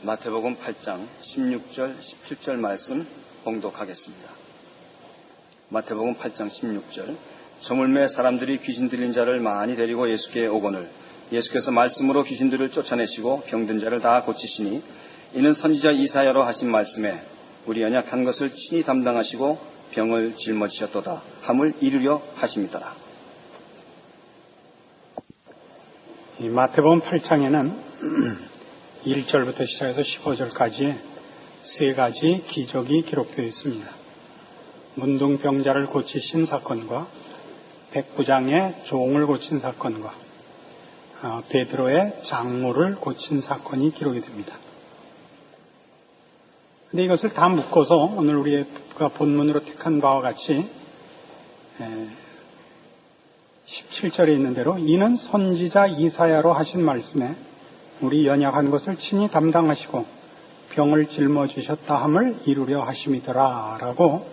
마태복음 8장 16절, 17절 말씀 봉독하겠습니다. 마태복음 8장 16절. 저물매 사람들이 귀신 들린 자를 많이 데리고 예수께 오거늘 예수께서 말씀으로 귀신들을 쫓아내시고 병든 자를 다 고치시니 이는 선지자 이사야로 하신 말씀에 우리 언약한 것을 친히 담당하시고 병을 짊어지셨도다 함을 이루려 하심이더라. 이 마태복음 8장에는 1절부터 시작해서 15절까지 세 가지 기적이 기록되어 있습니다. 문둥병자를 고치신 사건과 백부장의 종을 고친 사건과 베드로의 장모를 고친 사건이 기록이 됩니다. 그런데 이것을 다 묶어서 오늘 우리가 본문으로 택한 바와 같이 17절에 있는 대로 이는 선지자 이사야로 하신 말씀에 우리 연약한 것을 친히 담당하시고 병을 짊어지셨다 함을 이루려 하심이더라 라고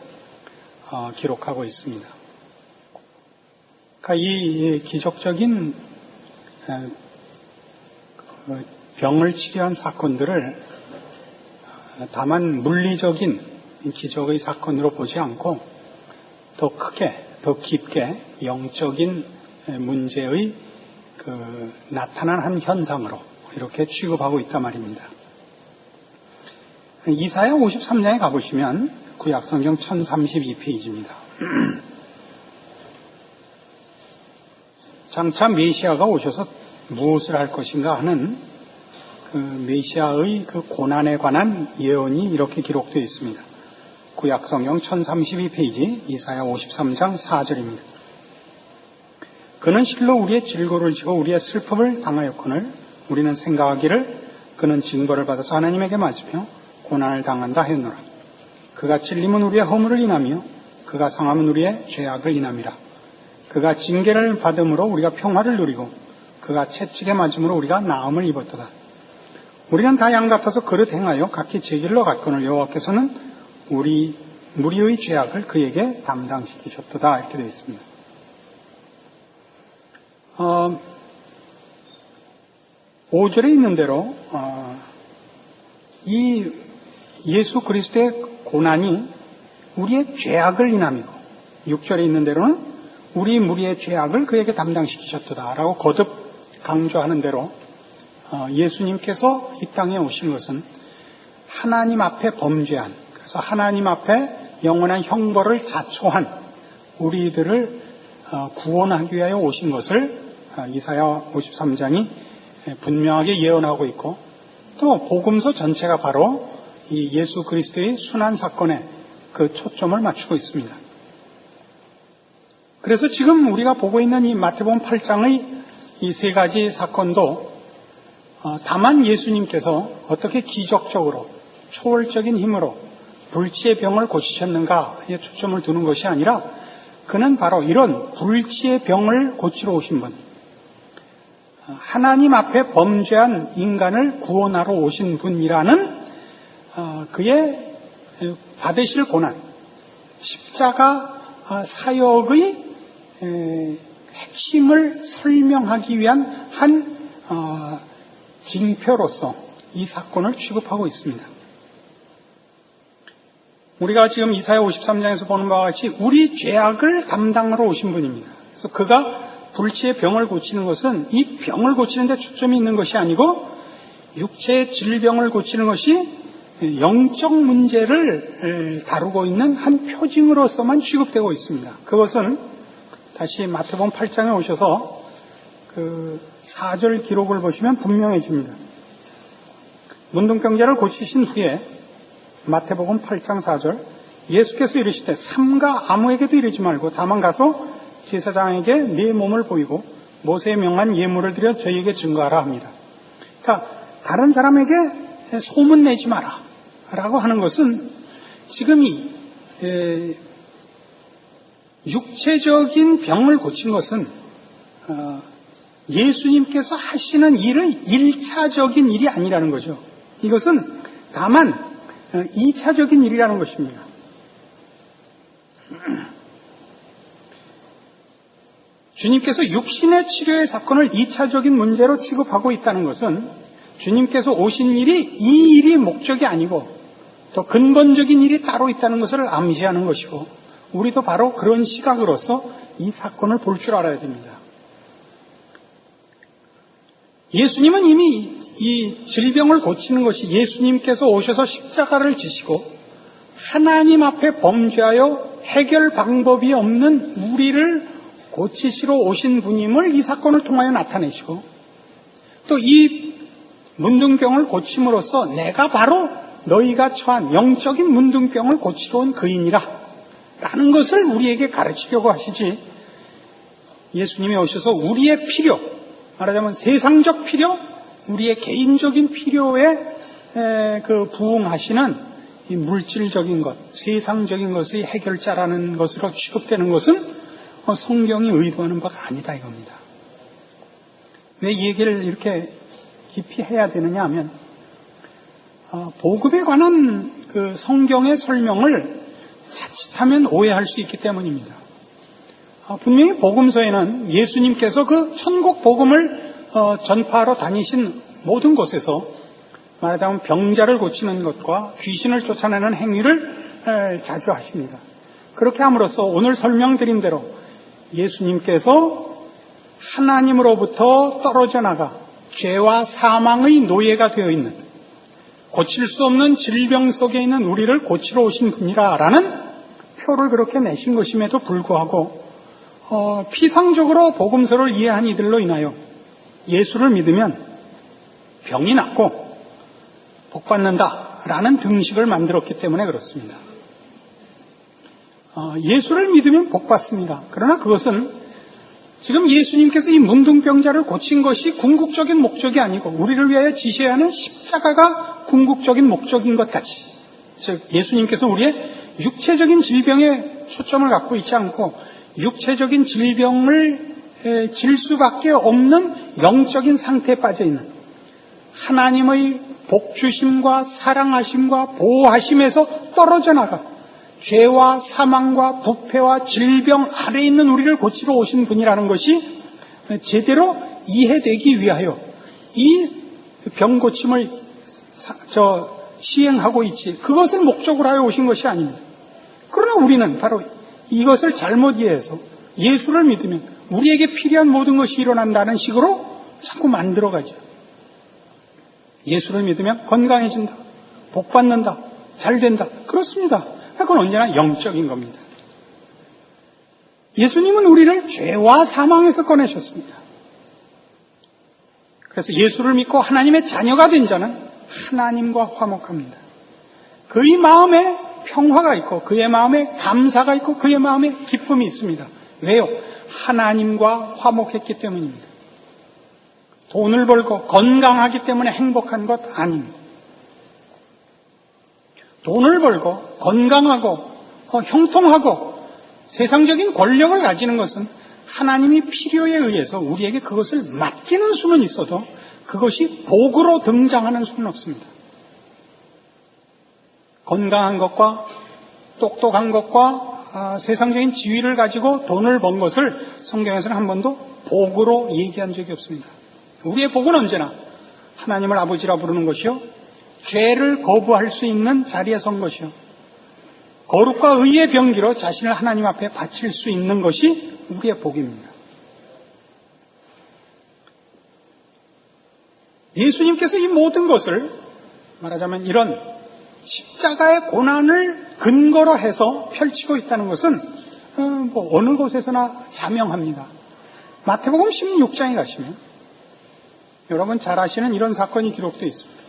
기록하고 있습니다. 그러니까 이 기적적인 병을 치료한 사건들을 다만 물리적인 기적의 사건으로 보지 않고 더 크게, 더 깊게 영적인 문제의 나타난 한 현상으로 이렇게 취급하고 있단 말입니다. 이사야 53장에 가보시면 구약성경 1032페이지입니다. 장차 메시아가 오셔서 무엇을 할 것인가 하는 메시아의 고난에 관한 예언이 이렇게 기록되어 있습니다. 구약성경 1032페이지 이사야 53장 4절입니다. 그는 실로 우리의 질고를 지고 우리의 슬픔을 당하였거늘 우리는 생각하기를 그는 징벌을 받아서 하나님에게 맞으며 고난을 당한다 하였노라. 그가 찔림은 우리의 허물을 인하며 그가 상함은 우리의 죄악을 인함이라. 그가 징계를 받음으로 우리가 평화를 누리고 그가 채찍에 맞음으로 우리가 나음을 입었도다. 우리는 다 양 같아서 그릇 행하여 각기 제 길로 갔거늘 여호와께서는 우리의 죄악을 그에게 담당시키셨도다. 이렇게 되어 있습니다. (5절에) 있는 대로 이 예수 그리스도의 고난이 우리의 죄악을 인함이고 6절에 있는 대로는 우리 무리의 죄악을 그에게 담당시키셨도다라고 거듭 강조하는 대로 예수님께서 이 땅에 오신 것은 하나님 앞에 범죄한, 그래서 하나님 앞에 영원한 형벌을 자초한 우리들을 구원하기 위하여 오신 것을 이사야 53장이 분명하게 예언하고 있고 또 복음서 전체가 바로 이 예수 그리스도의 순환 사건에 그 초점을 맞추고 있습니다. 그래서 지금 우리가 보고 있는 이 마태복음 8장의 이 세 가지 사건도 다만 예수님께서 어떻게 기적적으로 초월적인 힘으로 불치의 병을 고치셨는가에 초점을 두는 것이 아니라 그는 바로 이런 불치의 병을 고치러 오신 분, 하나님 앞에 범죄한 인간을 구원하러 오신 분이라는 그의 받으실 고난, 십자가 사역의 핵심을 설명하기 위한 한 징표로서 이 사건을 취급하고 있습니다. 우리가 지금 이사야 53장에서 보는 바와 같이 우리 죄악을 담당하러 오신 분입니다. 그래서 그가 불치의 병을 고치는 것은 이 병을 고치는 데 초점이 있는 것이 아니고 육체의 질병을 고치는 것이 영적 문제를 다루고 있는 한 표징으로서만 취급되고 있습니다. 그것은 다시 마태복음 8장에 오셔서 그 4절 기록을 보시면 분명해집니다. 문둥병자를 고치신 후에 마태복음 8장 4절 예수께서 이르시되 삼가 아무에게도 이르지 말고 다만 가서 제사장에게 네 몸을 보이고 모세의 명한 예물을 드려 저희에게 증거하라 합니다. 그러니까 다른 사람에게 소문내지 마라 라고 하는 것은 지금 이 육체적인 병을 고친 것은 예수님께서 하시는 일의 1차적인 일이 아니라는 거죠. 이것은 다만 2차적인 일이라는 것입니다. 주님께서 육신의 치료의 사건을 2차적인 문제로 취급하고 있다는 것은 주님께서 오신 일이 이 일이 목적이 아니고 더 근본적인 일이 따로 있다는 것을 암시하는 것이고, 우리도 바로 그런 시각으로서 이 사건을 볼 줄 알아야 됩니다. 예수님은 이미 이 질병을 고치는 것이 예수님께서 오셔서 십자가를 지시고 하나님 앞에 범죄하여 해결 방법이 없는 우리를 고치시러 오신 분임을 이 사건을 통하여 나타내시고, 또 이 문둥병을 고침으로써 내가 바로 너희가 처한 영적인 문둥병을 고치러 온 그인이라 라는 것을 우리에게 가르치려고 하시지, 예수님이 오셔서 우리의 필요, 말하자면 세상적 필요, 우리의 개인적인 필요에 부응하시는 이 물질적인 것, 세상적인 것의 해결자라는 것으로 취급되는 것은 성경이 의도하는 바가 아니다 이겁니다. 왜 이 얘기를 이렇게 깊이 해야 되느냐 하면, 복음에 관한 그 성경의 설명을 자칫하면 오해할 수 있기 때문입니다. 분명히 복음서에는 예수님께서 그 천국 복음을 전파하러 다니신 모든 곳에서 말하자면 병자를 고치는 것과 귀신을 쫓아내는 행위를 자주 하십니다. 그렇게 함으로써 오늘 설명드린 대로 예수님께서 하나님으로부터 떨어져 나가 죄와 사망의 노예가 되어 있는, 고칠 수 없는 질병 속에 있는 우리를 고치러 오신 분이라라는 표를 그렇게 내신 것임에도 불구하고 피상적으로 복음서를 이해한 이들로 인하여 예수를 믿으면 병이 낫고 복받는다라는 등식을 만들었기 때문에 그렇습니다. 예수를 믿으면 복받습니다. 그러나 그것은 지금 예수님께서 이 문둥병자를 고친 것이 궁극적인 목적이 아니고 우리를 위하여 지셔야 하는 십자가가 궁극적인 목적인 것 같이, 즉 예수님께서 우리의 육체적인 질병에 초점을 갖고 있지 않고 육체적인 질병을 질 수밖에 없는 영적인 상태에 빠져 있는 하나님의 복주심과 사랑하심과 보호하심에서 떨어져 나가 죄와 사망과 부패와 질병 아래에 있는 우리를 고치러 오신 분이라는 것이 제대로 이해되기 위하여 이 병 고침을 시행하고 있지, 그것을 목적으로 하여 오신 것이 아닙니다. 그러나 우리는 바로 이것을 잘못 이해해서 예수를 믿으면 우리에게 필요한 모든 것이 일어난다는 식으로 자꾸 만들어가죠. 예수를 믿으면 건강해진다, 복받는다, 잘된다. 그렇습니다. 그건 언제나 영적인 겁니다. 예수님은 우리를 죄와 사망에서 꺼내셨습니다. 그래서 예수를 믿고 하나님의 자녀가 된 자는 하나님과 화목합니다. 그의 마음에 평화가 있고 그의 마음에 감사가 있고 그의 마음에 기쁨이 있습니다. 왜요? 하나님과 화목했기 때문입니다. 돈을 벌고 건강하기 때문에 행복한 것 아닙니다. 돈을 벌고 건강하고 형통하고 세상적인 권력을 가지는 것은 하나님이 필요에 의해서 우리에게 그것을 맡기는 수는 있어도 그것이 복으로 등장하는 수는 없습니다. 건강한 것과 똑똑한 것과 세상적인 지위를 가지고 돈을 번 것을 성경에서는 한 번도 복으로 얘기한 적이 없습니다. 우리의 복은 언제나 하나님을 아버지라 부르는 것이요, 죄를 거부할 수 있는 자리에 선 것이요, 거룩과 의의 병기로 자신을 하나님 앞에 바칠 수 있는 것이 우리의 복입니다. 예수님께서 이 모든 것을 말하자면 이런 십자가의 고난을 근거로 해서 펼치고 있다는 것은 어느 곳에서나 자명합니다. 마태복음 16장에 가시면 여러분 잘 아시는 이런 사건이 기록되어 있습니다.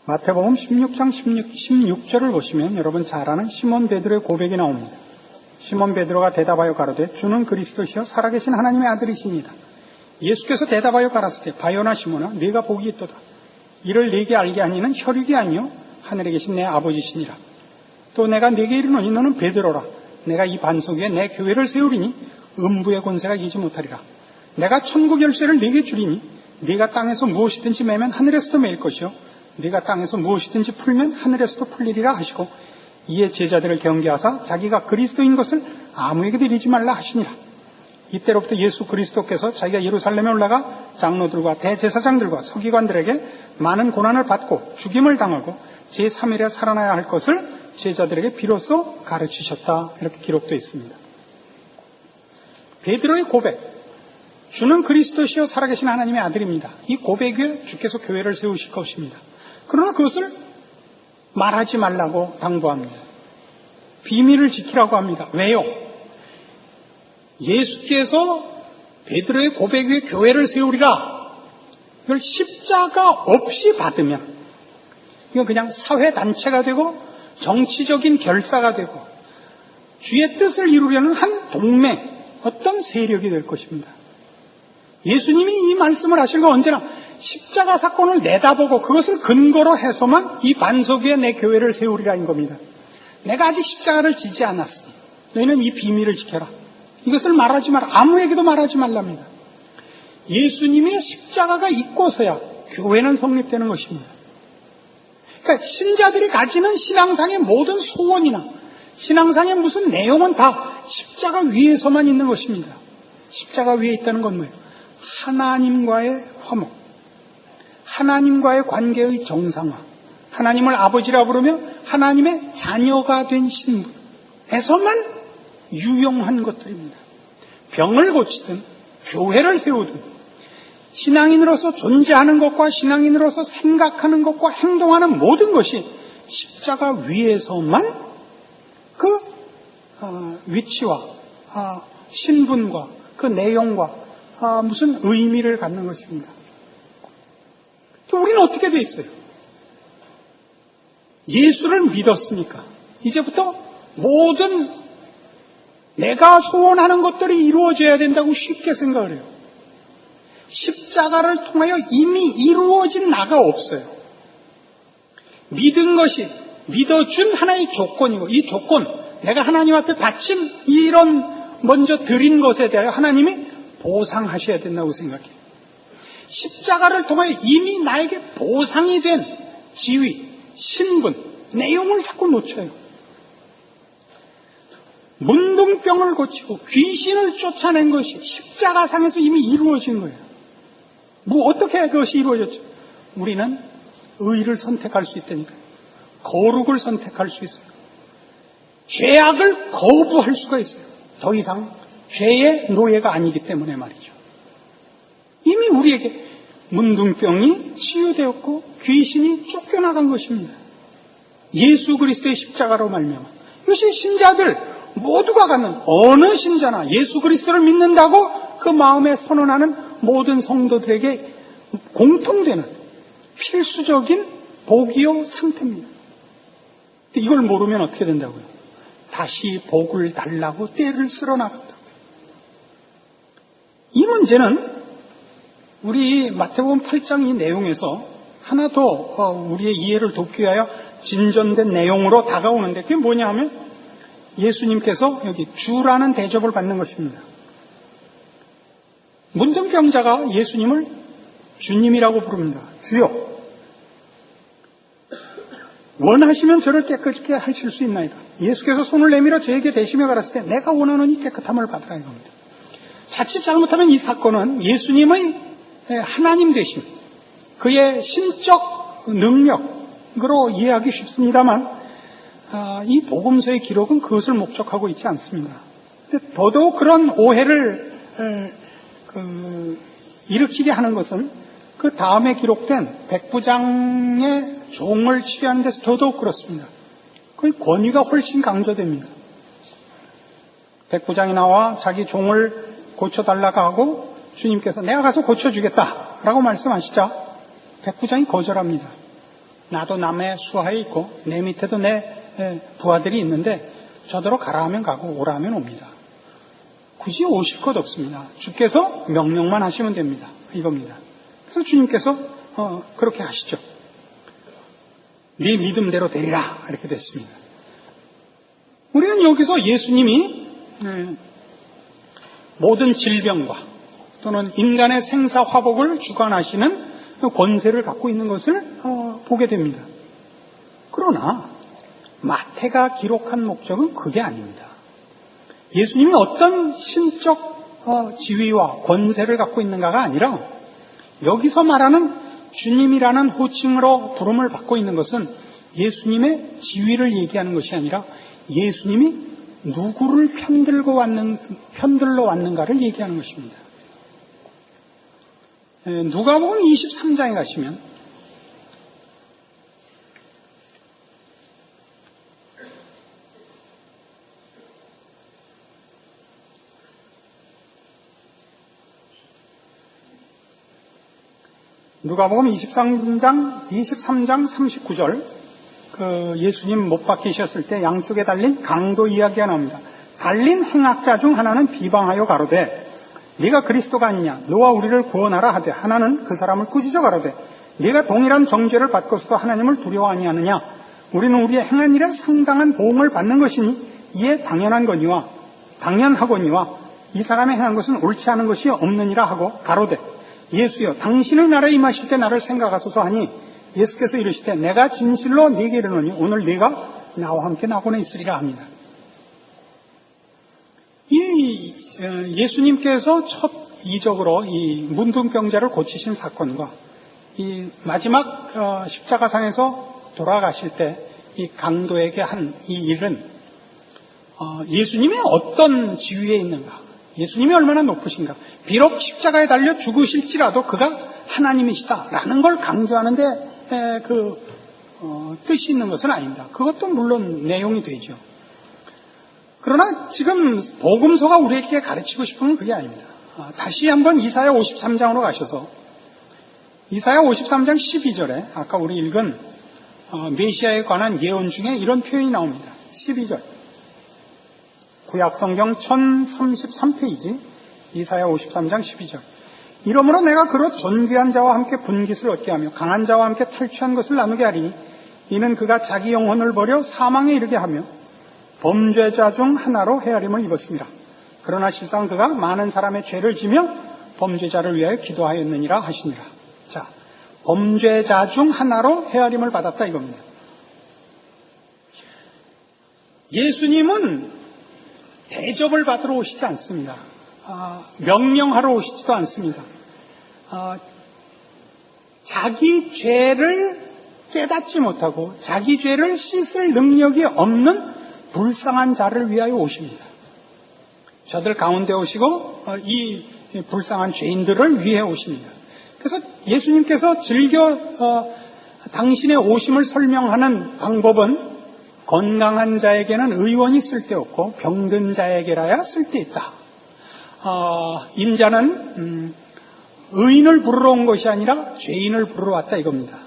마태복음 16장 16절을 보시면 여러분 잘 아는 시몬 베드로의 고백이 나옵니다. 시몬 베드로가 대답하여 가로되 주는 그리스도시요 살아계신 하나님의 아들이시니이다. 예수께서 대답하여 가라사대 바요나 시몬아 네가 복이 있도다. 이를 네게 알게 하니는 혈육이 아니요 하늘에 계신 내 아버지시니라. 또 내가 네게 이르노니 너는 베드로라. 내가 이 반석 위에 내 교회를 세우리니 음부의 권세가 이기지 못하리라. 내가 천국 열쇠를 네게 주리니 네가 땅에서 무엇이든지 매면 하늘에서도 매일 것이요 네가 땅에서 무엇이든지 풀면 하늘에서도 풀리리라 하시고, 이에 제자들을 경계하사 자기가 그리스도인 것을 아무에게도 이르지 말라 하시니라. 이때로부터 예수 그리스도께서 자기가 예루살렘에 올라가 장로들과 대제사장들과 서기관들에게 많은 고난을 받고 죽임을 당하고 제3일에 살아나야 할 것을 제자들에게 비로소 가르치셨다. 이렇게 기록되어 있습니다. 베드로의 고백, 주는 그리스도시요 살아계신 하나님의 아들입니다. 이 고백 위에 주께서 교회를 세우실 것입니다. 그러나 그것을 말하지 말라고 당부합니다. 비밀을 지키라고 합니다. 왜요? 예수께서 베드로의 고백 위에 교회를 세우리라. 이걸 십자가 없이 받으면 이건 그냥 사회단체가 되고 정치적인 결사가 되고 주의 뜻을 이루려는 한 동맹, 어떤 세력이 될 것입니다. 예수님이 이 말씀을 하신 거 언제나 십자가 사건을 내다보고 그것을 근거로 해서만 이 반석 위에 내 교회를 세우리라인 겁니다. 내가 아직 십자가를 지지 않았으니 너희는 이 비밀을 지켜라. 이것을 말하지 마라. 아무에게도 말하지 말랍니다. 예수님의 십자가가 있고서야 교회는 성립되는 것입니다. 그러니까 신자들이 가지는 신앙상의 모든 소원이나 신앙상의 무슨 내용은 다 십자가 위에서만 있는 것입니다. 십자가 위에 있다는 건 뭐예요? 하나님과의 화목, 하나님과의 관계의 정상화, 하나님을 아버지라 부르며 하나님의 자녀가 된 신분에서만 유용한 것들입니다. 병을 고치든 교회를 세우든 신앙인으로서 존재하는 것과 신앙인으로서 생각하는 것과 행동하는 모든 것이 십자가 위에서만 그 위치와 신분과 그 내용과 무슨 의미를 갖는 것입니다. 또 우리는 어떻게 돼 있어요? 예수를 믿었으니까 이제부터 모든 내가 소원하는 것들이 이루어져야 된다고 쉽게 생각을 해요. 십자가를 통하여 이미 이루어진 나가 없어요. 믿은 것이 믿어준 하나의 조건이고 이 조건, 내가 하나님 앞에 바친 이런 먼저 드린 것에 대하여 하나님이 보상하셔야 된다고 생각해요. 십자가를 통하여 이미 나에게 보상이 된 지위, 신분, 내용을 자꾸 놓쳐요. 문둥병을 고치고 귀신을 쫓아낸 것이 십자가상에서 이미 이루어진 거예요. 뭐 어떻게 그것이 이루어졌죠? 우리는 의를 선택할 수 있다니까요. 거룩을 선택할 수 있어요. 죄악을 거부할 수가 있어요. 더 이상 죄의 노예가 아니기 때문에 말이죠. 이미 우리에게 문둥병이 치유되었고 귀신이 쫓겨나간 것입니다. 예수 그리스도의 십자가로 말미암아. 이것이 신자들 모두가 갖는, 어느 신자나 예수 그리스도를 믿는다고 그 마음에 선언하는 모든 성도들에게 공통되는 필수적인 복이요 상태입니다. 이걸 모르면 어떻게 된다고요? 다시 복을 달라고 떼를 쓸어 나간다고요. 이 문제는 우리 마태복음 8장 이 내용에서 하나 더 우리의 이해를 돕기 위하여 진전된 내용으로 다가오는데 그게 뭐냐 하면 예수님께서 여기 주라는 대접을 받는 것입니다. 문둥병자가 예수님을 주님이라고 부릅니다. 주여, 원하시면 저를 깨끗게 하실 수 있나이다. 예수께서 손을 내밀어 저에게 대시며 가라사대 때 내가 원하노니 깨끗함을 받으라 이겁니다. 자칫 잘못하면 이 사건은 예수님의 하나님 되심, 그의 신적 능력으로 이해하기 쉽습니다만 이 복음서의 기록은 그것을 목적하고 있지 않습니다. 더더욱 그런 오해를 일으키게 하는 것은 그 다음에 기록된 백부장의 종을 치료하는 데서 더더욱 그렇습니다. 그 권위가 훨씬 강조됩니다. 백부장이 나와 자기 종을 고쳐달라고 하고 주님께서 내가 가서 고쳐주겠다라고 말씀하시자 백부장이 거절합니다. 나도 남의 수하에 있고 내 밑에도 내 부하들이 있는데 저더러 가라 하면 가고 오라 하면 옵니다. 굳이 오실 것 없습니다. 주께서 명령만 하시면 됩니다. 이겁니다. 그래서 주님께서 그렇게 하시죠. 네 믿음대로 되리라 이렇게 됐습니다. 우리는 여기서 예수님이 모든 질병과 또는 인간의 생사화복을 주관하시는 권세를 갖고 있는 것을 보게 됩니다. 그러나 마태가 기록한 목적은 그게 아닙니다. 예수님이 어떤 신적 지위와 권세를 갖고 있는가가 아니라 여기서 말하는 주님이라는 호칭으로 부름을 받고 있는 것은 예수님의 지위를 얘기하는 것이 아니라 예수님이 누구를 편들러 왔는가를 얘기하는 것입니다. 누가복음 23장에 가시면 누가복음 23장 39절 예수님 못 박히셨을 때 양쪽에 달린 강도 이야기가 나옵니다. 달린 행악자 중 하나는 비방하여 가로되 네가 그리스도가 아니냐 너와 우리를 구원하라 하되 하나는 그 사람을 꾸짖어 가로되 네가 동일한 정죄를 받고서도 하나님을 두려워 아니하느냐 우리는 우리의 행한 일에 상당한 보응을 받는 것이니 이에 당연하거니와 이 사람이 행한 것은 옳지 않은 것이 없느니라 하고 가로되 예수여 당신의 나라에 임하실 때 나를 생각하소서 하니 예수께서 이르시되 내가 진실로 네게 이르노니 오늘 네가 나와 함께 낙원에 있으리라 합니다. 이 예수님께서 첫 이적으로 이 문둥병자를 고치신 사건과 이 마지막 십자가상에서 돌아가실 때 이 강도에게 한 이 일은 예수님이 어떤 지위에 있는가, 예수님이 얼마나 높으신가, 비록 십자가에 달려 죽으실지라도 그가 하나님이시다라는 걸 강조하는데 뜻이 있는 것은 아닙니다. 그것도 물론 내용이 되죠. 그러나 지금 복음서가 우리에게 가르치고 싶은 건 그게 아닙니다. 다시 한번 이사야 53장으로 가셔서 이사야 53장 12절에 아까 우리 읽은 메시아에 관한 예언 중에 이런 표현이 나옵니다. 12절 구약성경 1033페이지 이사야 53장 12절 이러므로 내가 그로 존귀한 자와 함께 분깃을 얻게 하며 강한 자와 함께 탈취한 것을 나누게 하리니 이는 그가 자기 영혼을 버려 사망에 이르게 하며 범죄자 중 하나로 헤아림을 입었습니다. 그러나 실상 그가 많은 사람의 죄를 지며 범죄자를 위하여 기도하였느니라 하시니라. 자, 범죄자 중 하나로 헤아림을 받았다 이겁니다. 예수님은 대접을 받으러 오시지 않습니다. 명령하러 오시지도 않습니다. 자기 죄를 깨닫지 못하고 자기 죄를 씻을 능력이 없는 불쌍한 자를 위하여 오십니다. 저들 가운데 오시고 이 불쌍한 죄인들을 위해 오십니다. 그래서 예수님께서 즐겨 당신의 오심을 설명하는 방법은 건강한 자에게는 의원이 쓸데없고 병든 자에게라야 쓸데있다. 인자는 의인을 부르러 온 것이 아니라 죄인을 부르러 왔다 이겁니다.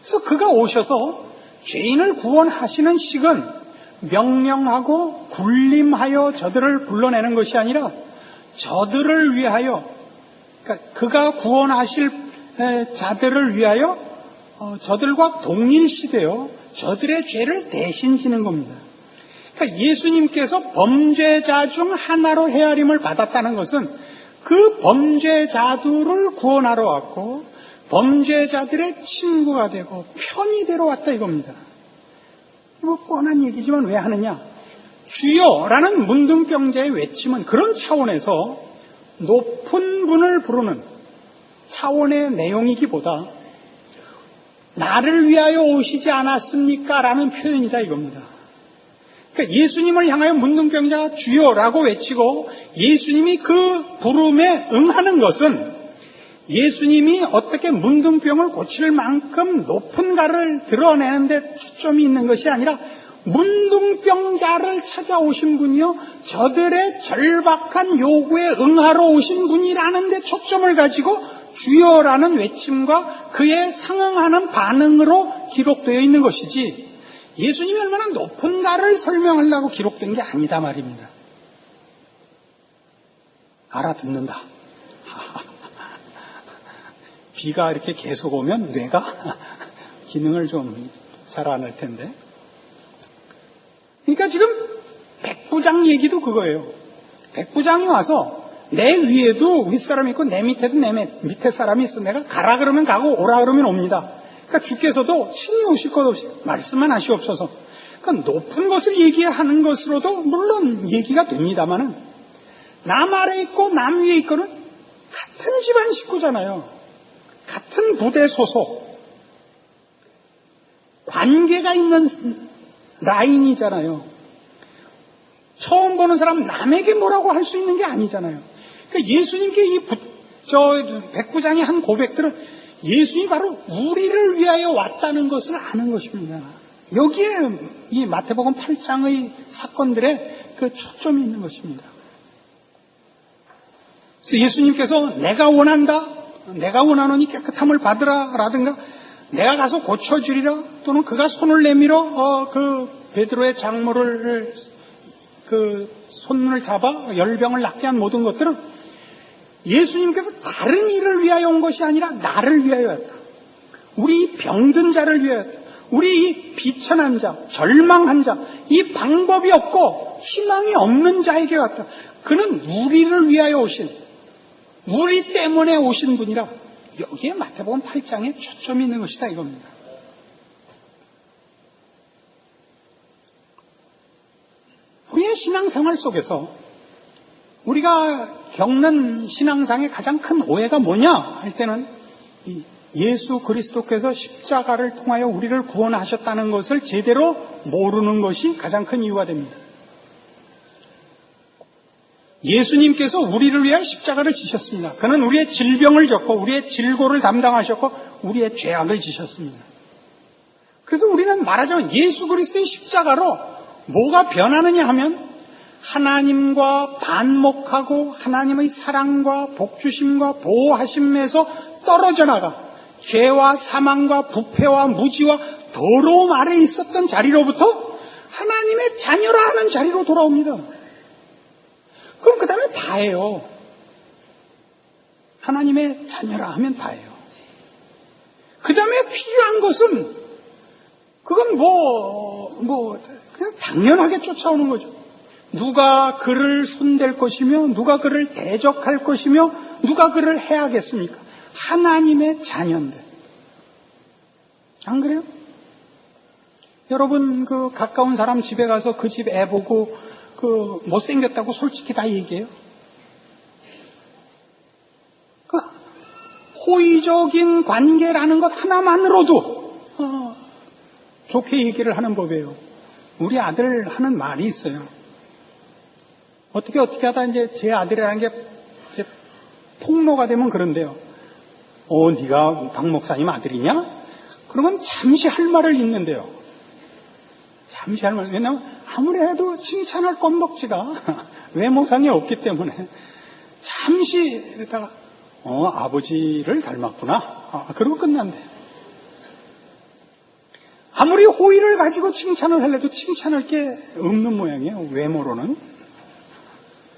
그래서 그가 오셔서 죄인을 구원하시는 식은 명령하고 군림하여 저들을 불러내는 것이 아니라 저들을 위하여, 그러니까 그가 구원하실 자들을 위하여 저들과 동일시되어 저들의 죄를 대신 지는 겁니다. 그러니까 예수님께서 범죄자 중 하나로 헤아림을 받았다는 것은 그 범죄자들을 구원하러 왔고 범죄자들의 친구가 되고 편이 되러 왔다 이겁니다. 뭐 뻔한 얘기지만 왜 하느냐? 주여라는 문둥병자의 외침은 그런 차원에서 높은 분을 부르는 차원의 내용이기보다 나를 위하여 오시지 않았습니까? 라는 표현이다 이겁니다. 그러니까 예수님을 향하여 문둥병자가 주여라고 외치고 예수님이 그 부름에 응하는 것은 예수님이 어떻게 문둥병을 고칠 만큼 높은 가를 드러내는 데 초점이 있는 것이 아니라 문둥병자를 찾아오신 분이요 저들의 절박한 요구에 응하러 오신 분이라는 데 초점을 가지고 주여라는 외침과 그에 상응하는 반응으로 기록되어 있는 것이지 예수님이 얼마나 높은 가를 설명하려고 기록된 게 아니다 말입니다. 알아듣는다. 비가 이렇게 계속 오면 뇌가 기능을 좀 잘 안 할 텐데. 그러니까 지금 백부장 얘기도 그거예요. 백부장이 와서 내 위에도 윗사람이 있고 내 밑에도 내 밑에 사람이 있어. 내가 가라 그러면 가고 오라 그러면 옵니다. 그러니까 주께서도 친히 오실 것 없이 말씀만 하시옵소서. 그 높은 것을 얘기하는 것으로도 물론 얘기가 됩니다만은 남 아래 있고 남 위에 있고는 같은 집안 식구잖아요. 같은 부대 소속. 관계가 있는 라인이잖아요. 처음 보는 사람 남에게 뭐라고 할 수 있는 게 아니잖아요. 그러니까 예수님께 이 백부장의 한 고백들은 예수님이 바로 우리를 위하여 왔다는 것을 아는 것입니다. 여기에 이 마태복음 8장의 사건들의 그 초점이 있는 것입니다. 그래서 예수님께서 내가 원한다, 내가 원하노니 깨끗함을 받으라 라든가 내가 가서 고쳐주리라 또는 그가 손을 내밀어 그 베드로의 장모를 그 손을 잡아 열병을 낫게 한 모든 것들은 예수님께서 다른 일을 위하여 온 것이 아니라 나를 위하여 왔다. 우리 병든 자를 위하여 왔다. 우리 이 비천한 자, 절망한 자, 이 방법이 없고 희망이 없는 자에게 왔다. 그는 우리를 위하여 오신, 우리 때문에 오신 분이라 여기에 마태복음 8장에 초점이 있는 것이다 이겁니다. 우리의 신앙생활 속에서 우리가 겪는 신앙상의 가장 큰 오해가 뭐냐 할 때는 예수 그리스도께서 십자가를 통하여 우리를 구원하셨다는 것을 제대로 모르는 것이 가장 큰 이유가 됩니다. 예수님께서 우리를 위하여 십자가를 지셨습니다. 그는 우리의 질병을 졌고 우리의 질고를 담당하셨고 우리의 죄악을 지셨습니다. 그래서 우리는 말하자면 예수 그리스도의 십자가로 뭐가 변하느냐 하면 하나님과 반목하고 하나님의 사랑과 복주심과 보호하심에서 떨어져 나가 죄와 사망과 부패와 무지와 더러움 아래에 있었던 자리로부터 하나님의 자녀라 하는 자리로 돌아옵니다. 그럼 그 다음에 다예요. 하나님의 자녀라 하면 다예요. 그 다음에 필요한 것은 그건 그냥 당연하게 쫓아오는 거죠. 누가 그를 손댈 것이며 누가 그를 대적할 것이며 누가 그를 해야겠습니까? 하나님의 자녀인데. 안 그래요? 여러분 그 가까운 사람 집에 가서 그 집 애 보고 그 못생겼다고 솔직히 다 얘기해요? 그 호의적인 관계라는 것 하나만으로도 좋게 얘기를 하는 법이에요. 우리 아들 하는 말이 있어요. 어떻게 하다 이제 제 아들이라는 게 이제 폭로가 되면 그런데요. 네가 박 목사님 아들이냐? 그러면 잠시 할 말을 잊는데요. 잠시 할 말. 왜냐면 아무리 해도 칭찬할 건덕지가 외모상이 없기 때문에 잠시 이러다가 아버지를 닮았구나. 그러고 끝난대. 아무리 호의를 가지고 칭찬을 하려도 칭찬할 게 없는 모양이에요. 외모로는.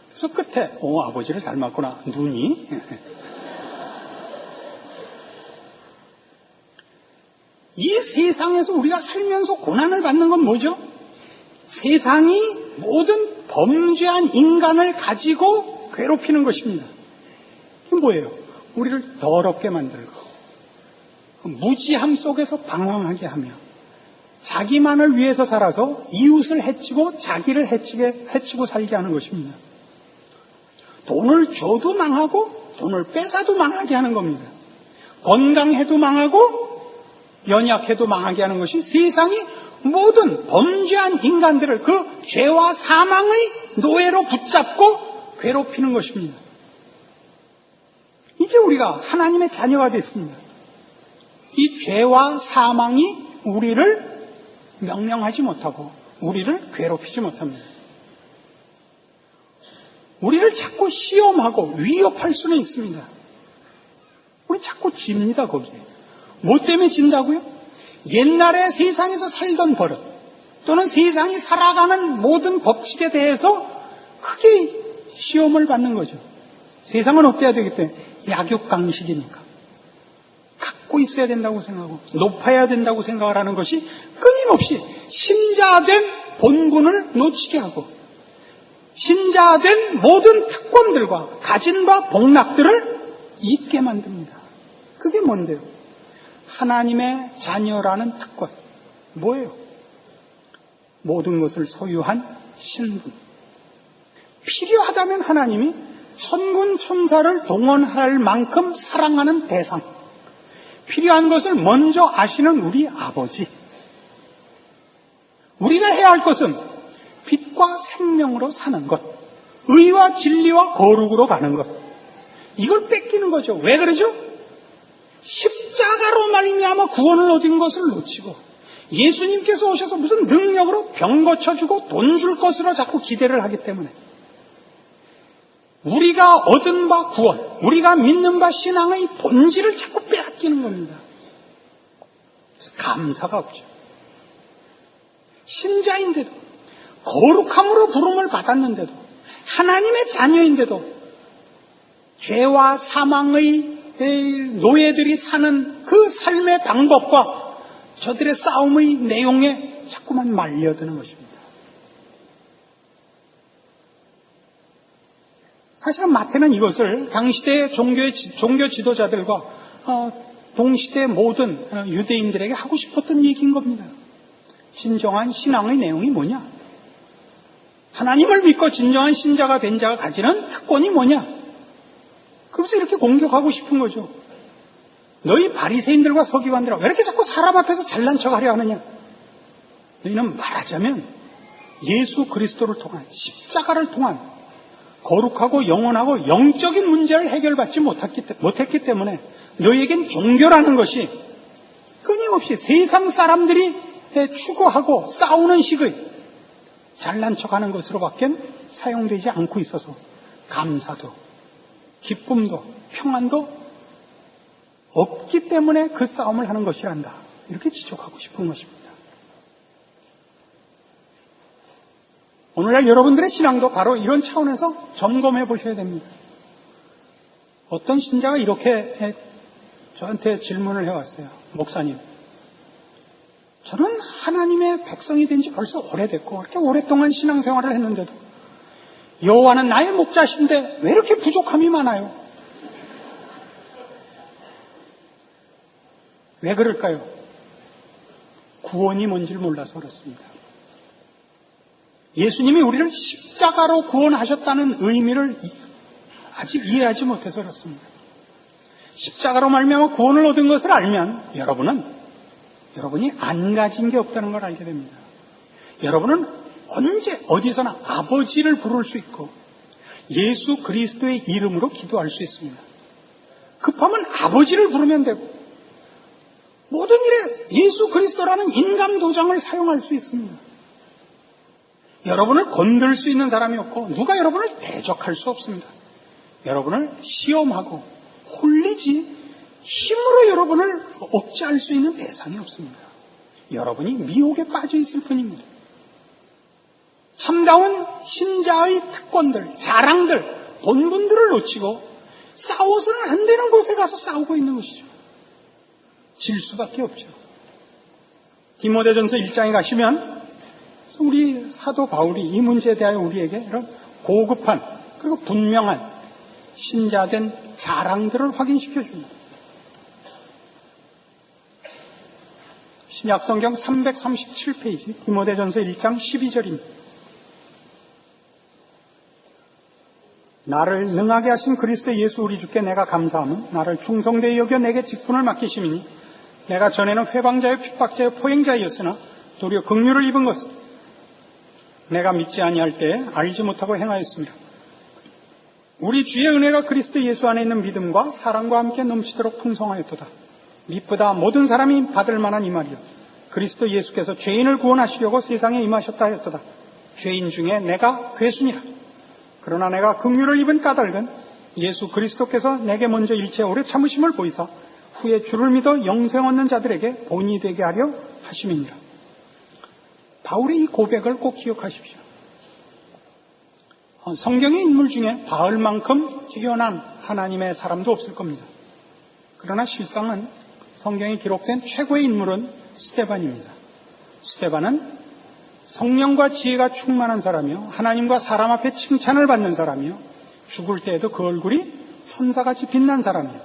그래서 끝에 아버지를 닮았구나. 눈이. 이 세상에서 우리가 살면서 고난을 받는 건 뭐죠? 세상이 모든 범죄한 인간을 가지고 괴롭히는 것입니다. 이게 뭐예요? 우리를 더럽게 만들고 무지함 속에서 방황하게 하며 자기만을 위해서 살아서 이웃을 해치고 자기를 해치고 살게 하는 것입니다. 돈을 줘도 망하고 돈을 뺏어도 망하게 하는 겁니다. 건강해도 망하고 연약해도 망하게 하는 것이 세상이 모든 범죄한 인간들을 그 죄와 사망의 노예로 붙잡고 괴롭히는 것입니다. 이제 우리가 하나님의 자녀가 됐습니다. 이 죄와 사망이 우리를 명령하지 못하고 우리를 괴롭히지 못합니다. 우리를 자꾸 시험하고 위협할 수는 있습니다. 우리 자꾸 집니다 거기에. 뭐 때문에 진다고요? 옛날에 세상에서 살던 버릇 또는 세상이 살아가는 모든 법칙에 대해서 크게 시험을 받는 거죠. 세상은 어때야 되기 때문에 약육강식이니까 갖고 있어야 된다고 생각하고 높아야 된다고 생각을 하는 것이 끊임없이 신자된 본분을 놓치게 하고 신자된 모든 특권들과 가진 바 복락들을 잊게 만듭니다. 그게 뭔데요? 하나님의 자녀라는 특권. 뭐예요? 모든 것을 소유한 신분. 필요하다면 하나님이 천군 천사를 동원할 만큼 사랑하는 대상. 필요한 것을 먼저 아시는 우리 아버지. 우리가 해야 할 것은 빛과 생명으로 사는 것, 의와 진리와 거룩으로 가는 것. 이걸 뺏기는 거죠. 왜 그러죠? 십자가로 말미암아 구원을 얻은 것을 놓치고 예수님께서 오셔서 무슨 능력으로 병 고쳐주고 돈 줄 것으로 자꾸 기대를 하기 때문에 우리가 얻은 바 구원, 우리가 믿는 바 신앙의 본질을 자꾸 빼앗기는 겁니다. 그래서 감사가 없죠. 신자인데도, 거룩함으로 부름을 받았는데도, 하나님의 자녀인데도 죄와 사망의 노예들이 사는 그 삶의 방법과 저들의 싸움의 내용에 자꾸만 말려드는 것입니다. 사실은 마태는 이것을 당시대 종교 지도자들과 동시대 모든 유대인들에게 하고 싶었던 얘기인 겁니다. 진정한 신앙의 내용이 뭐냐? 하나님을 믿고 진정한 신자가 된 자가 가지는 특권이 뭐냐? 그래서 이렇게 공격하고 싶은 거죠. 너희 바리새인들과 서기관들아 왜 이렇게 자꾸 사람 앞에서 잘난 척하려 하느냐? 너희는 말하자면 예수 그리스도를 통한 십자가를 통한 거룩하고 영원하고 영적인 문제를 해결받지 못했기 때문에 너희에겐 종교라는 것이 끊임없이 세상 사람들이 추구하고 싸우는 식의 잘난 척하는 것으로밖에 사용되지 않고 있어서 감사도 기쁨도 평안도 없기 때문에 그 싸움을 하는 것이란다. 이렇게 지적하고 싶은 것입니다. 오늘날 여러분들의 신앙도 바로 이런 차원에서 점검해 보셔야 됩니다. 어떤 신자가 이렇게 저한테 질문을 해왔어요. 목사님, 저는 하나님의 백성이 된 지 벌써 오래됐고 이렇게 오랫동안 신앙생활을 했는데도 여호와는 나의 목자신데 왜 이렇게 부족함이 많아요? 왜 그럴까요? 구원이 뭔지를 몰라서 그렇습니다. 예수님이 우리를 십자가로 구원하셨다는 의미를 아직 이해하지 못해서 그렇습니다. 십자가로 말미암아 구원을 얻은 것을 알면 여러분이 안 가진 게 없다는 걸 알게 됩니다. 여러분은 언제 어디서나 아버지를 부를 수 있고 예수 그리스도의 이름으로 기도할 수 있습니다. 급하면 아버지를 부르면 되고 모든 일에 예수 그리스도라는 인감 도장을 사용할 수 있습니다. 여러분을 건들 수 있는 사람이 없고 누가 여러분을 대적할 수 없습니다. 여러분을 시험하고 홀리지 힘으로 여러분을 억제할 수 있는 대상이 없습니다. 여러분이 미혹에 빠져 있을 뿐입니다. 참다운 신자의 특권들, 자랑들, 본분들을 놓치고 싸워서는 안 되는 곳에 가서 싸우고 있는 것이죠. 질 수밖에 없죠. 디모데전서 1장에 가시면 우리 사도 바울이 이 문제에 대하여 우리에게 이런 고급한 그리고 분명한 신자된 자랑들을 확인시켜 줍니다. 신약성경 337페이지 디모데전서 1장 12절입니다. 나를 능하게 하신 그리스도 예수 우리 주께 내가 감사함은 나를 충성되이 여겨 내게 직분을 맡기심이니 내가 전에는 회방자여 핍박자여 포행자였으나 도리어 긍휼을 입은 것은 내가 믿지 아니할 때에 알지 못하고 행하였습니다. 우리 주의 은혜가 그리스도 예수 안에 있는 믿음과 사랑과 함께 넘치도록 풍성하였도다. 미쁘다 모든 사람이 받을 만한 이 말이요 그리스도 예수께서 죄인을 구원하시려고 세상에 임하셨다 하였도다. 죄인 중에 내가 괴순이라. 그러나 내가 긍휼을 입은 까닭은 예수 그리스도께서 내게 먼저 일체 오래 참으심을 보이사 후에 주를 믿어 영생 얻는 자들에게 본이 되게 하려 하심이니라. 바울의 이 고백을 꼭 기억하십시오. 성경의 인물 중에 바울만큼 뛰어난 하나님의 사람도 없을 겁니다. 그러나 실상은 성경에 기록된 최고의 인물은 스데반입니다. 스데반은 성령과 지혜가 충만한 사람이요 하나님과 사람 앞에 칭찬을 받는 사람이요 죽을 때에도 그 얼굴이 천사같이 빛난 사람이요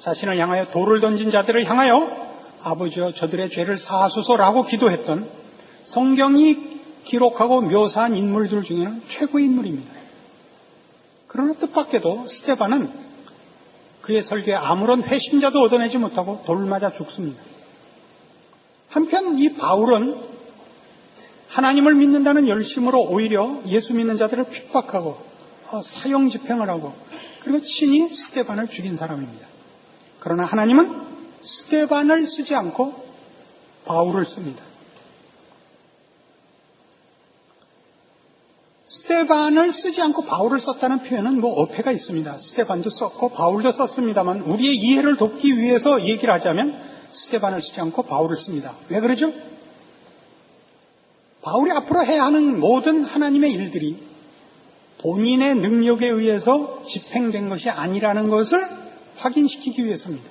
자신을 향하여 돌을 던진 자들을 향하여 아버지여 저들의 죄를 사하소서라고 기도했던 성경이 기록하고 묘사한 인물들 중에는 최고의 인물입니다. 그러나 뜻밖에도 스데반은 그의 설교에 아무런 회심자도 얻어내지 못하고 돌 맞아 죽습니다. 한편 이 바울은 하나님을 믿는다는 열심으로 오히려 예수 믿는 자들을 핍박하고 사형 집행을 하고 그리고 친히 스데반을 죽인 사람입니다. 그러나 하나님은 스데반을 쓰지 않고 바울을 씁니다. 스데반을 쓰지 않고 바울을 썼다는 표현은 어폐가 있습니다. 스데반도 썼고 바울도 썼습니다만 우리의 이해를 돕기 위해서 얘기를 하자면 스데반을 쓰지 않고 바울을 씁니다. 왜 그러죠? 바울이 앞으로 해야 하는 모든 하나님의 일들이 본인의 능력에 의해서 집행된 것이 아니라는 것을 확인시키기 위해서입니다.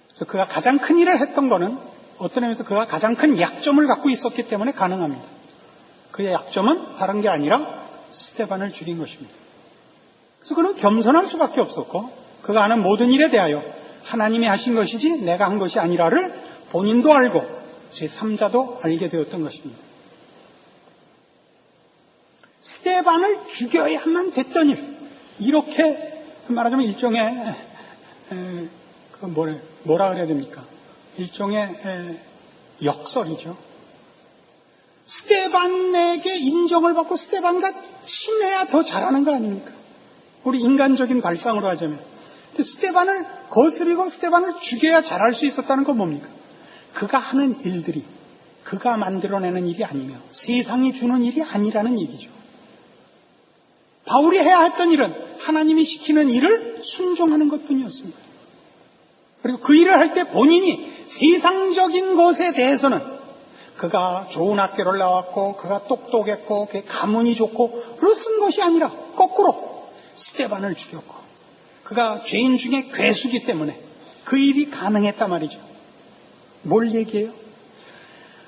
그래서 그가 가장 큰 일을 했던 것은 어떤 의미에서 그가 가장 큰 약점을 갖고 있었기 때문에 가능합니다. 그의 약점은 다른 게 아니라 스데반을 죽인 것입니다. 그래서 그는 겸손할 수밖에 없었고 그가 하는 모든 일에 대하여 하나님이 하신 것이지 내가 한 것이 아니라를 본인도 알고 제3자도 알게 되었던 것입니다. 스데반을 죽여야만 됐던 일, 이렇게 말하자면 일종의 뭐라 그래야 됩니까? 일종의 역설이죠. 스데반에게 인정을 받고 스데반과 친해야 더 잘하는 거 아닙니까? 우리 인간적인 발상으로 하자면. 근데 스데반을 거스리고 스데반을 죽여야 잘할 수 있었다는 건 뭡니까? 그가 하는 일들이 그가 만들어내는 일이 아니며 세상이 주는 일이 아니라는 얘기죠. 바울이 해야 했던 일은 하나님이 시키는 일을 순종하는 것뿐이었습니다. 그리고 그 일을 할 때 본인이 세상적인 것에 대해서는 그가 좋은 학교를 나왔고 그가 똑똑했고 그의 가문이 좋고 그로 쓴 것이 아니라 거꾸로 스데반을 죽였고 그가 죄인 중에 괴수기 때문에 그 일이 가능했단 말이죠. 뭘 얘기해요?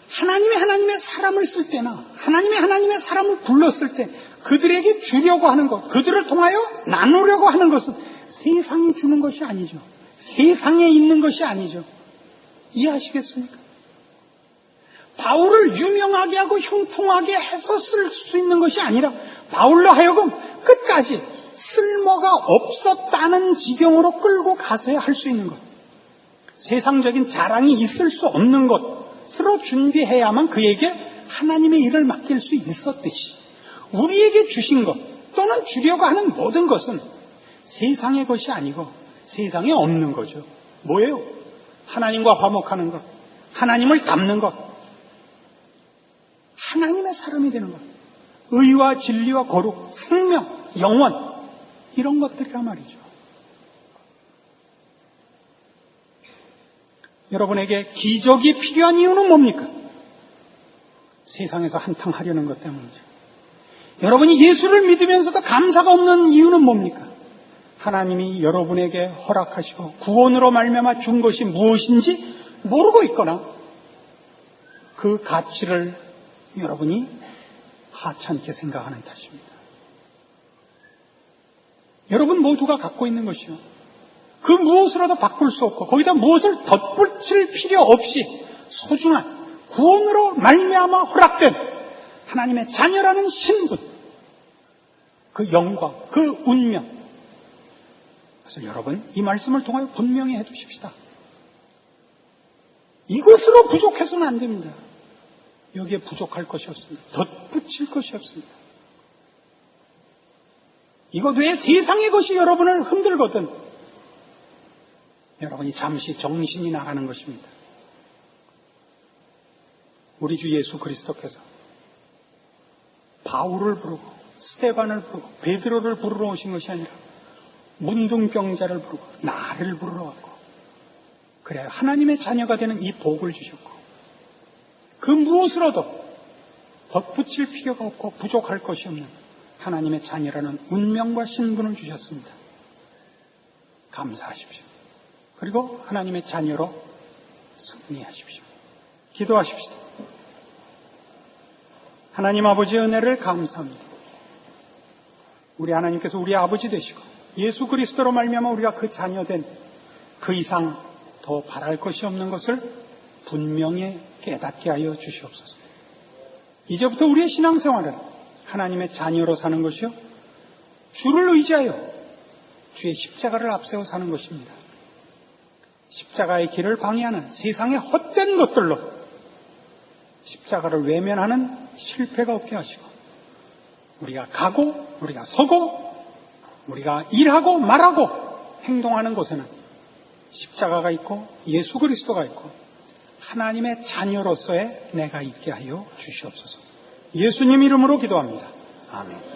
하나님의 사람을 쓸 때나 하나님의 사람을 불렀을 때 그들에게 주려고 하는 것, 그들을 통하여 나누려고 하는 것은 세상이 주는 것이 아니죠. 세상에 있는 것이 아니죠. 이해하시겠습니까? 바울을 유명하게 하고 형통하게 해서 쓸 수 있는 것이 아니라 바울로 하여금 끝까지 쓸모가 없었다는 지경으로 끌고 가서야 할 수 있는 것. 세상적인 자랑이 있을 수 없는 것으로 준비해야만 그에게 하나님의 일을 맡길 수 있었듯이 우리에게 주신 것 또는 주려고 하는 모든 것은 세상의 것이 아니고 세상에 없는 거죠. 뭐예요? 하나님과 화목하는 것, 하나님을 닮는 것, 하나님의 사람이 되는 것, 의와 진리와 거룩, 생명, 영원 이런 것들이란 말이죠. 여러분에게 기적이 필요한 이유는 뭡니까? 세상에서 한탕 하려는 것 때문이죠. 여러분이 예수를 믿으면서도 감사가 없는 이유는 뭡니까? 하나님이 여러분에게 허락하시고 구원으로 말미암아 준 것이 무엇인지 모르고 있거나 그 가치를 여러분이 하찮게 생각하는 탓입니다. 여러분 모두가 갖고 있는 것이요. 그 무엇으로도 바꿀 수 없고 거기다 무엇을 덧붙일 필요 없이 소중한 구원으로 말미암아 허락된 하나님의 자녀라는 신분, 그 영광, 그 운명. 그래서 여러분 이 말씀을 통하여 분명히 해두십시다. 이것으로 부족해서는 안 됩니다. 여기에 부족할 것이 없습니다. 덧붙일 것이 없습니다. 이것 외에 세상의 것이 여러분을 흔들거든 여러분이 잠시 정신이 나가는 것입니다. 우리 주 예수 그리스도께서 바울을 부르고 스데반을 부르고 베드로를 부르러 오신 것이 아니라 문둥병자를 부르고 나를 부르러 왔고 그래야 하나님의 자녀가 되는 이 복을 주셨고 그 무엇으로도 덧붙일 필요가 없고 부족할 것이 없는 하나님의 자녀라는 운명과 신분을 주셨습니다. 감사하십시오. 그리고 하나님의 자녀로 승리하십시오. 기도하십시다. 하나님 아버지의 은혜를 감사합니다. 우리 하나님께서 우리 아버지 되시고 예수 그리스도로 말미암아 우리가 그 자녀된 그 이상 더 바랄 것이 없는 것을 분명히 깨닫게 하여 주시옵소서. 이제부터 우리의 신앙생활은 하나님의 자녀로 사는 것이요, 주를 의지하여 주의 십자가를 앞세워 사는 것입니다. 십자가의 길을 방해하는 세상의 헛된 것들로 십자가를 외면하는 실패가 없게 하시고, 우리가 가고 우리가 서고 우리가 일하고 말하고 행동하는 곳에는 십자가가 있고 예수 그리스도가 있고 하나님의 자녀로서의 내가 있게 하여 주시옵소서. 예수님 이름으로 기도합니다. 아멘.